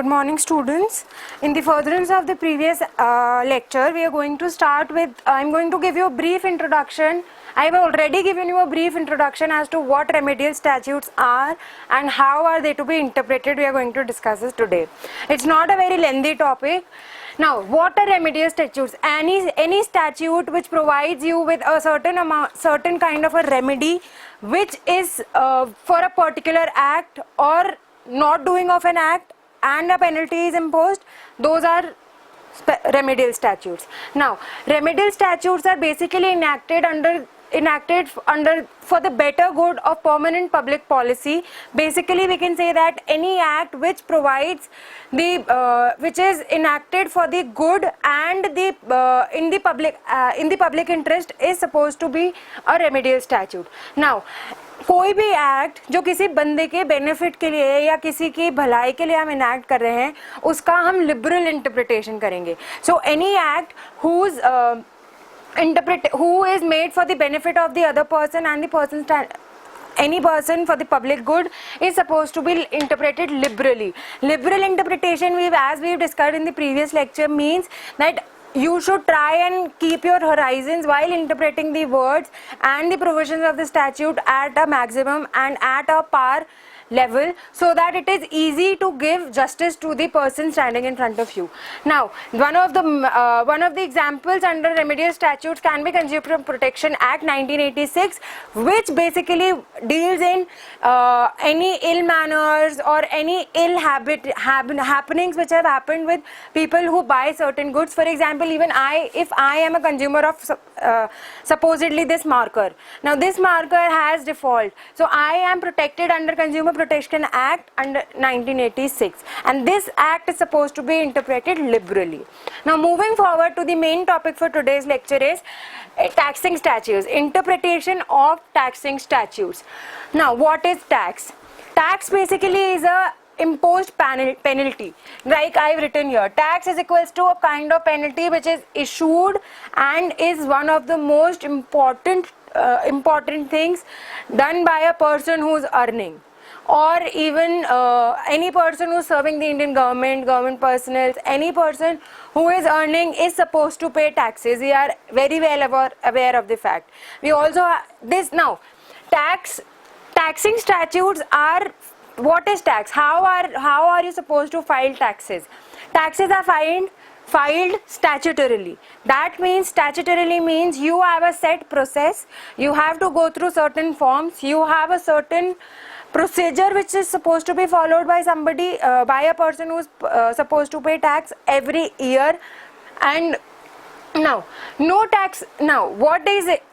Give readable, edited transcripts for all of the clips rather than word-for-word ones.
Good morning, students. In the furtherance of the previous lecture, we are going to start with, I'm going to give you a brief introduction. I have already given you a brief introduction as to what remedial statutes are and how are they to be interpreted. We are going to discuss this today. It's not a very lengthy topic. Now, what are remedial statutes? Any statute which provides you with a certain kind of a remedy, which is for a particular act or not doing of an act, and a penalty is imposed, those are remedial statutes. Now, remedial statutes are basically enacted for the better good of permanent public policy. Basically, we can say that any act which provides which is enacted for the good and in the public interest is supposed to be a remedial statute. Now, कोई भी act जो किसी बंदे के benefit के लिए या किसी की भलाई के लिए हम इनैक्ट कर रहे हैं, उसका हम लिबरल इंटरप्रिटेशन करेंगे. So any act who is made for the benefit of the other person and any person for the public good is supposed to be interpreted liberally. Liberal interpretation, as we've discussed in the previous lecture, means that you should try and keep your horizons while interpreting the words and the provisions of the statute at a maximum and at a par level, so that it is easy to give justice to the person standing in front of you. Now, one of the examples under remedial statutes can be Consumer Protection Act 1986, which basically deals in any ill manners or any ill happenings which have happened with people who buy certain goods. For example, even if I am a consumer of supposedly this marker, now this marker has default, so I am protected under Consumer Protection Act under 1986, and this act is supposed to be interpreted liberally. Now, moving forward to the main topic for today's lecture is taxing statutes, interpretation of taxing statutes. Now, what is tax? Tax basically is a imposed penalty. Like I've written here, tax is equals to a kind of penalty which is issued and is one of the most important things done by a person who's earning, or even any person who's serving the Indian government personnel. Any person who is earning is supposed to pay taxes. We are very well aware of the fact. We also have this now. Taxing statutes are, what is tax? How are you supposed to file taxes? Taxes are filed statutorily. That means statutorily means you have a set process. You have to go through certain forms. You have a certain procedure which is supposed to be followed by somebody, by a person who is supposed to pay tax every year. And now, no tax. Now, what is it?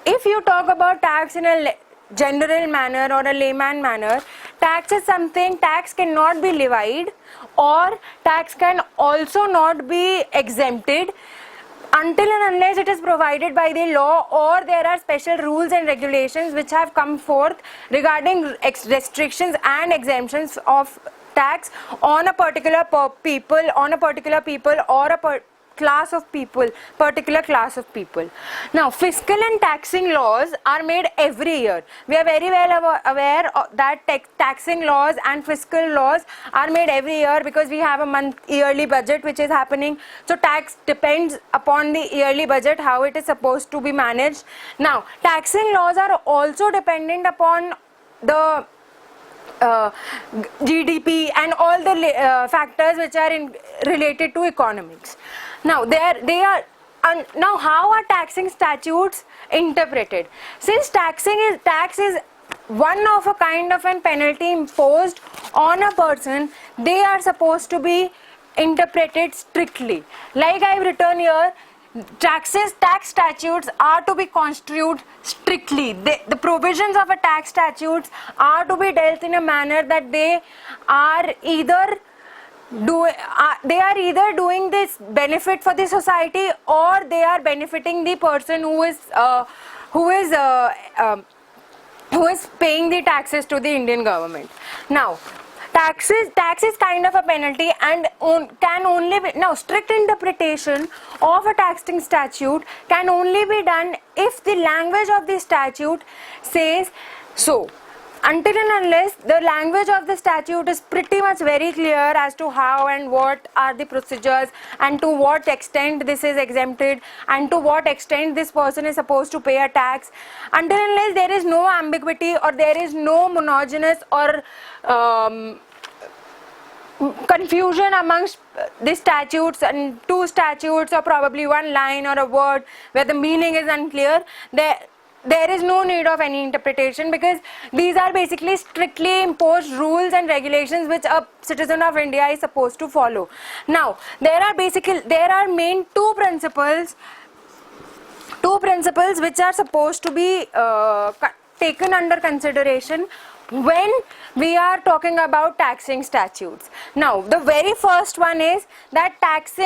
If you talk about tax in a general manner or a layman manner, tax is something, tax cannot be levied, or tax can also not be exempted until and unless it is provided by the law, or there are special rules and regulations which have come forth regarding restrictions and exemptions of tax on a particular people or a particular class of people. Now, fiscal and taxing laws are made every year. We are very well aware that taxing laws and fiscal laws are made every year because we have a yearly budget which is happening. So, tax depends upon the yearly budget, how it is supposed to be managed. Now, taxing laws are also dependent upon the GDP and all the factors which are related to economics. Now, now how are taxing statutes interpreted? Since tax is one of a kind of an penalty imposed on a person, they are supposed to be interpreted strictly. Like I've written here, tax statutes are to be construed strictly. The provisions of a tax statutes are to be dealt in a manner that they are either doing this benefit for the society, or they are benefiting the person who is paying the taxes to the Indian government. Now, tax is kind of a penalty and can only be, now strict interpretation of a taxing statute can only be done if the language of the statute says so. until and unless the language of the statute is pretty much very clear as to how and what are the procedures and to what extent this is exempted and to what extent this person is supposed to pay a tax, until and unless there is no ambiguity or there is no monogenous or confusion amongst the statutes and two statutes or probably one line or a word where the meaning is unclear, there is no need of any interpretation, because these are basically strictly imposed rules and regulations which a citizen of India is supposed to follow. Now, there are main two principles which are supposed to be taken under consideration when we are talking about taxing statutes. Now, the very first one is that tax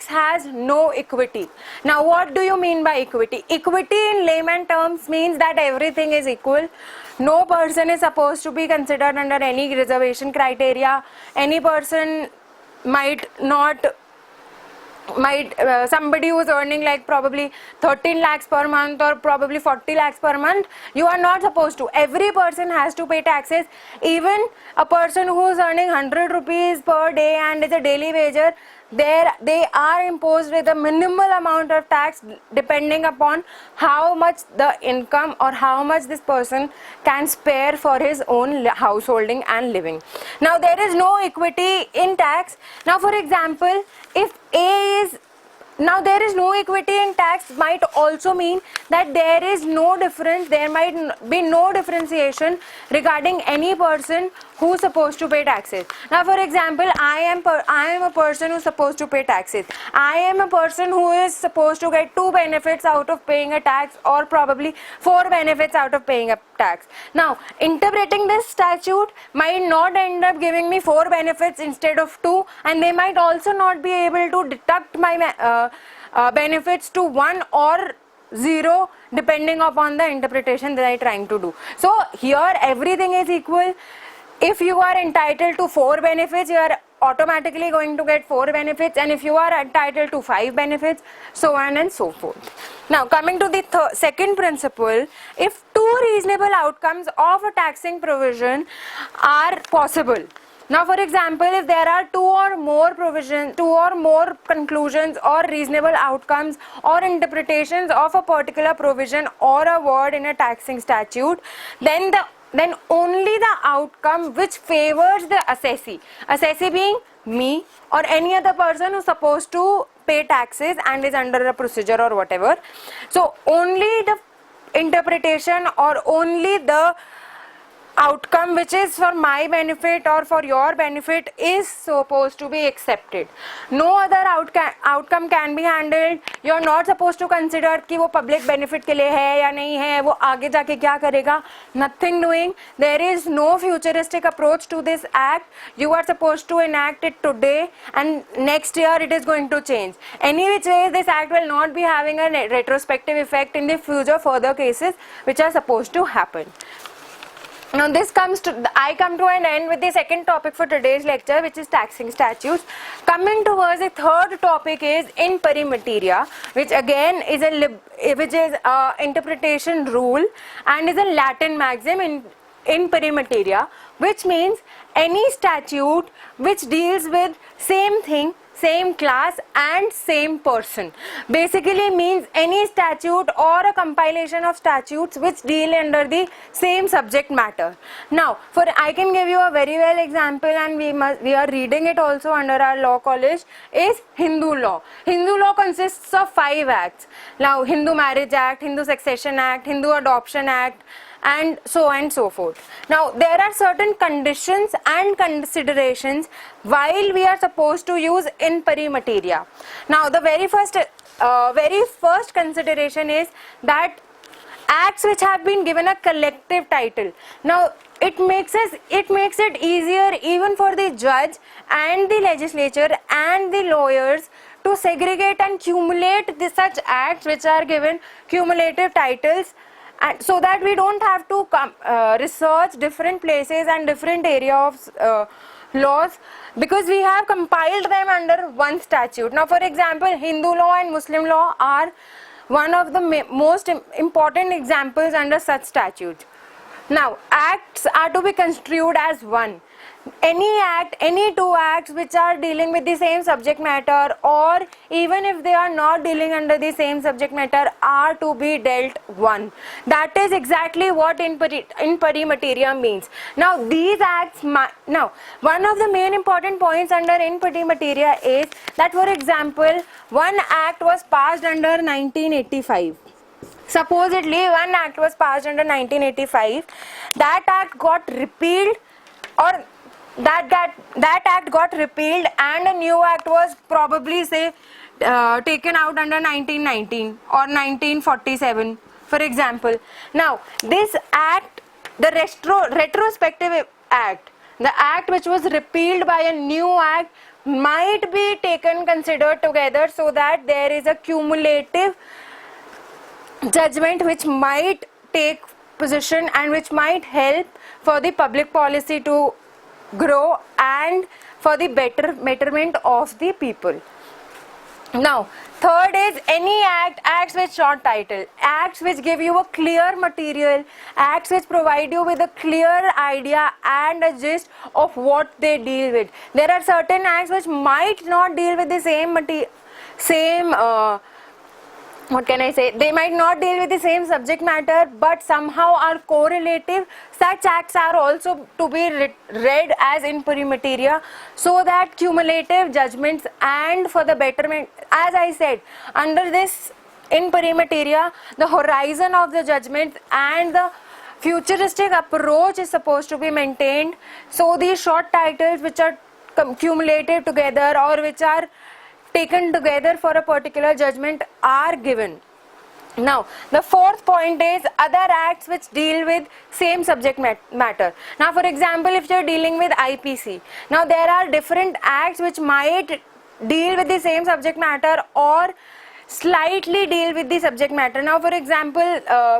has no equity. Now, what do you mean by equity? Equity in layman terms means that everything is equal. No person is supposed to be considered under any reservation criteria. Any person somebody who is earning like probably 13 lakhs per month or probably 40 lakhs per month, you are not supposed to. Every person has to pay taxes. Even a person who is earning 100 rupees per day and is a daily wager, they are imposed with a minimal amount of tax depending upon how much the income or how much this person can spare for his own householding and living. Now, there is no equity in tax. Now, for example, if there is no equity in tax might also mean that there might be no differentiation regarding any person who is supposed to pay taxes. Now, for example, I am a person who is supposed to pay taxes. I am a person who is supposed to get 2 benefits out of paying a tax or probably 4 benefits out of paying a tax. Now, interpreting this statute might not end up giving me 4 benefits instead of 2, and they might also not be able to deduct my benefits to 1 or 0 depending upon the interpretation that I am trying to do. So, here everything is equal. If you are entitled to 4 benefits, you are automatically going to get 4 benefits, and if you are entitled to 5 benefits, so on and so forth. Now, coming to the second principle, if 2 reasonable outcomes of a taxing provision are possible. Now, for example, if there are 2 or more conclusions or reasonable outcomes or interpretations of a particular provision or a word in a taxing statute, then only the outcome which favors the assessee being me or any other person who is supposed to pay taxes and is under a procedure or whatever. So, only the interpretation or only the outcome which is for my benefit or for your benefit is supposed to be accepted. No other outcome can be handled. You are not supposed to consider कि वो public benefit के लिए है या नहीं है, वो आगे जाके क्या करेगा. Nothing doing. There is no futuristic approach to this act. You are supposed to enact it today, and next year it is going to change. Any which way, this act will not be having a retrospective effect in the future further cases which are supposed to happen. Now, I come to an end with the second topic for today's lecture, which is taxing statutes. Coming towards the third topic is in pari materia, which again is a interpretation rule and is a Latin maxim in pari materia, which means any statute which deals with same thing, same class and same person. Basically means any statute or a compilation of statutes which deal under the same subject matter. Now, I can give you a very well example, and we are reading it also under our law college, is Hindu law. Hindu law consists of 5 acts. Now, Hindu Marriage Act, Hindu Succession Act, Hindu Adoption Act, and so on and so forth. Now, there are certain conditions and considerations while we are supposed to use in pari materia. Now, the very first consideration is that acts which have been given a collective title. Now, it makes it easier even for the judge and the legislature and the lawyers to segregate and cumulate such acts which are given cumulative titles, and so that we don't have to research different places and different area of laws, because we have compiled them under one statute. Now, for example, Hindu law and Muslim law are one of the most important examples under such statutes. Now, acts are to be construed as one. Any act, any two acts which are dealing with the same subject matter, or even if they are not dealing under the same subject matter, are to be dealt one. That is exactly what in pari materia means. Now, these acts, now one of the main important points under in pari materia is that, for example, one act was passed under 1985. Supposedly, one act was passed under 1985. That act got repealed, or that act got repealed, and a new act was probably say taken out under 1919 or 1947, for example. Now, this act, the retrospective act, the act which was repealed by a new act, might be considered together, so that there is a cumulative judgment which might take position and which might help for the public policy to grow and for the betterment of the people. Now, third is any acts with short title, acts which give you a clear material, acts which provide you with a clear idea and a gist of what they deal with. There are certain acts which might not deal with the what can I say? They might not deal with the same subject matter, but somehow are correlative. Such acts are also to be read as in pari materia, so that cumulative judgments and for the betterment, as I said, under this in pari materia, the horizon of the judgment and the futuristic approach is supposed to be maintained. So these short titles which are cumulative together, or which are taken together for a particular judgment, are given. Now, the fourth point is other acts which deal with same subject matter. Now, for example, if you are dealing with IPC, now there are different acts which might deal with the same subject matter or slightly deal with the subject matter. Now, for example,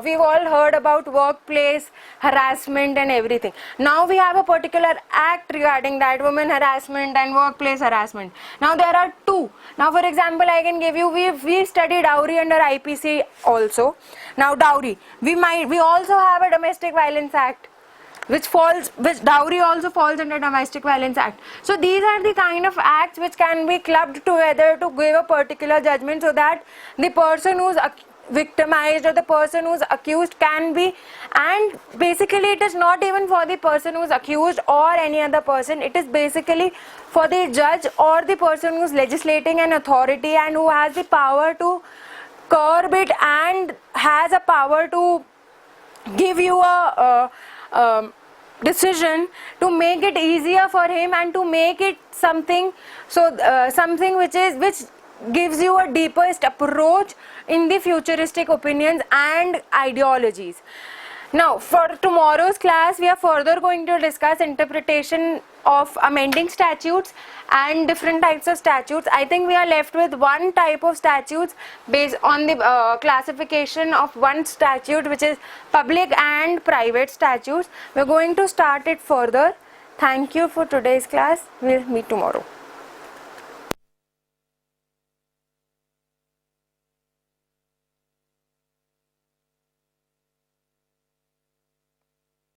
we've all heard about workplace harassment and everything. Now we have a particular act regarding that, women harassment and workplace harassment. Now there are two. Now, for example, I can give you, we study dowry under IPC also. Now dowry, we also have a domestic violence act, which dowry also falls under domestic violence act. So these are the kind of acts which can be clubbed together to give a particular judgment, so that the person who's victimized or the person who's accused can be, and basically it is not even for the person who's accused or any other person, it is basically for the judge or the person who's legislating an authority and who has the power to curb it and has a power to give you a decision, to make it easier for him and to make it something, so something which gives you a deepest approach in the futuristic opinions and ideologies. Now, for tomorrow's class, we are further going to discuss interpretation of amending statutes and different types of statutes. I think we are left with one type of statutes based on the classification of one statute, which is public and private statutes. We are going to start it further. Thank you for today's class. We'll meet tomorrow.